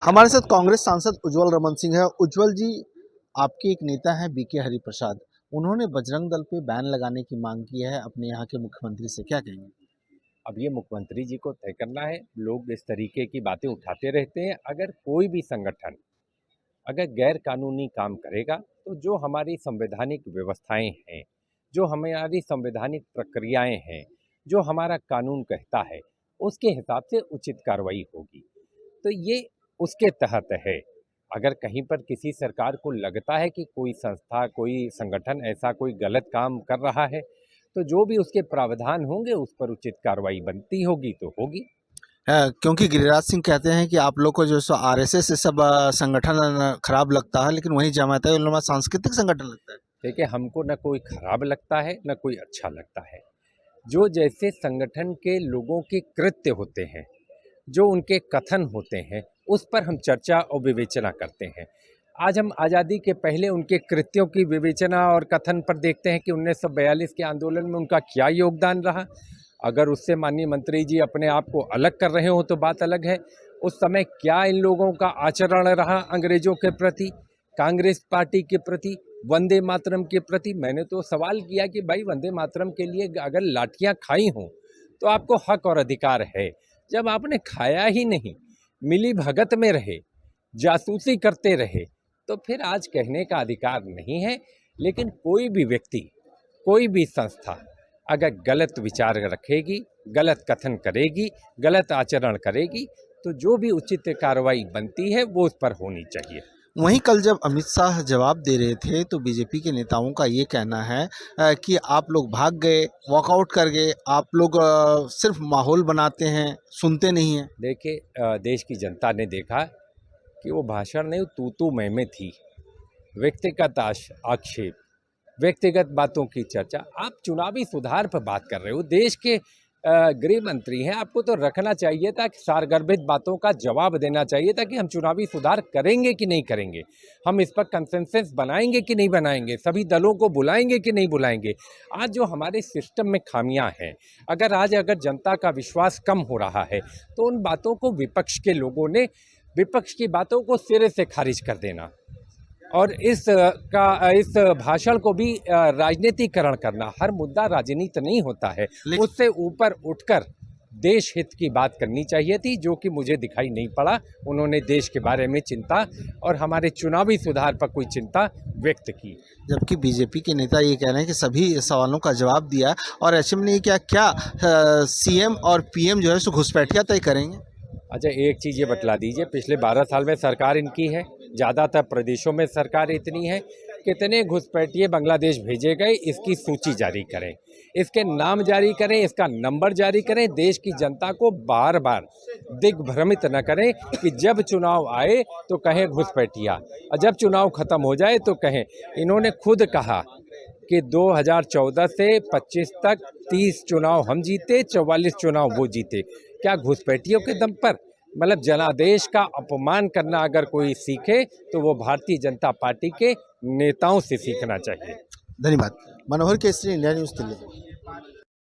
हमारे साथ कांग्रेस सांसद उज्जवल रमन सिंह है। उज्जवल जी, आपके एक नेता हैं बीके हरिप्रसाद, उन्होंने बजरंग दल पे बैन लगाने की मांग की है अपने यहाँ के मुख्यमंत्री से, क्या कहेंगे? अब ये मुख्यमंत्री जी को तय करना है। लोग इस तरीके की बातें उठाते रहते हैं। अगर कोई भी संगठन अगर गैर कानूनी काम करेगा तो जो हमारी संवैधानिक व्यवस्थाएं हैं, जो हमारी संवैधानिक प्रक्रियाएं हैं, जो हमारा कानून कहता है, उसके हिसाब से उचित कार्रवाई होगी। तो ये उसके तहत है। अगर कहीं पर किसी सरकार को लगता है कि कोई संस्था, कोई संगठन ऐसा कोई गलत काम कर रहा है, तो जो भी उसके प्रावधान होंगे उस पर उचित कार्रवाई बनती होगी तो होगी। क्योंकि गिरिराज सिंह कहते हैं कि आप लोग को जो सो आरएसएस से सब संगठन खराब लगता है, लेकिन वहीं जमात उलमा सांस्कृतिक संगठन लगता है। देखिए, हमको न कोई खराब लगता है न कोई अच्छा लगता है। जो जैसे संगठन के लोगों के कृत्य होते हैं, जो उनके कथन होते हैं, उस पर हम चर्चा और विवेचना करते हैं। आज हम आज़ादी के पहले उनके कृत्यों की विवेचना और कथन पर देखते हैं कि 1942 के आंदोलन में उनका क्या योगदान रहा। अगर उससे माननीय मंत्री जी अपने आप को अलग कर रहे हो तो बात अलग है। उस समय क्या इन लोगों का आचरण रहा अंग्रेजों के प्रति, कांग्रेस पार्टी के प्रति, वंदे मातरम के प्रति। मैंने तो सवाल किया कि भाई, वंदे मातरम के लिए अगर लाठियां खाई हों तो आपको हक और अधिकार है। जब आपने खाया ही नहीं, मिली भगत में रहे, जासूसी करते रहे, तो फिर आज कहने का अधिकार नहीं है। लेकिन कोई भी व्यक्ति, कोई भी संस्था अगर गलत विचार रखेगी, गलत कथन करेगी, गलत आचरण करेगी, तो जो भी उचित कार्रवाई बनती है वो उस पर होनी चाहिए। वहीं कल जब अमित शाह जवाब दे रहे थे तो बीजेपी के नेताओं का ये कहना है कि आप लोग भाग गए, वॉकआउट कर गए, आप लोग सिर्फ माहौल बनाते हैं, सुनते नहीं हैं। देखिए, देश की जनता ने देखा कि वो भाषण नहीं, तू मैं थी। व्यक्तिगत आक्षेप, व्यक्तिगत बातों की चर्चा। आप चुनावी सुधार पर बात कर रहे हो, देश के गृह मंत्री हैं, आपको तो रखना चाहिए था कि सारगर्भित बातों का जवाब देना चाहिए था कि हम चुनावी सुधार करेंगे कि नहीं करेंगे, हम इस पर कंसेंसस बनाएंगे कि नहीं बनाएंगे, सभी दलों को बुलाएंगे कि नहीं बुलाएंगे। आज जो हमारे सिस्टम में खामियां हैं, अगर जनता का विश्वास कम हो रहा है, तो उन बातों को विपक्ष के लोगों ने, विपक्ष की बातों को सिरे से खारिज कर देना और इस भाषण को भी राजनीतिकरण करना। हर मुद्दा राजनीति नहीं होता है, उससे ऊपर उठकर देश हित की बात करनी चाहिए थी, जो कि मुझे दिखाई नहीं पड़ा। उन्होंने देश के बारे में चिंता और हमारे चुनावी सुधार पर कोई चिंता व्यक्त की। जबकि बीजेपी के नेता ये कह रहे हैं कि सभी सवालों का जवाब दिया और ऐसे में नहीं क्या क्या सीएम और पीएम जो है सो घुसपैठिया तय करेंगे। अच्छा, एक चीज़ ये बतला दीजिए, पिछले 12 साल में सरकार इनकी है, ज़्यादातर प्रदेशों में सरकार इतनी है, कितने घुसपैठिए बांग्लादेश भेजे गए, इसकी सूची जारी करें, इसके नाम जारी करें, इसका नंबर जारी करें। देश की जनता को बार बार दिग्भ्रमित न करें कि जब चुनाव आए तो कहें घुसपैठिया और जब चुनाव खत्म हो जाए तो कहें। इन्होंने खुद कहा कि 2014 से 25 तक 30 चुनाव हम जीते, 44 चुनाव वो जीते। क्या घुसपैठियों के दम पर? मतलब जनादेश का अपमान करना अगर कोई सीखे तो वो भारतीय जनता पार्टी के नेताओं से सीखना चाहिए। धन्यवाद। मनोहर केसरी, इंडिया न्यूज़ दिल्ली।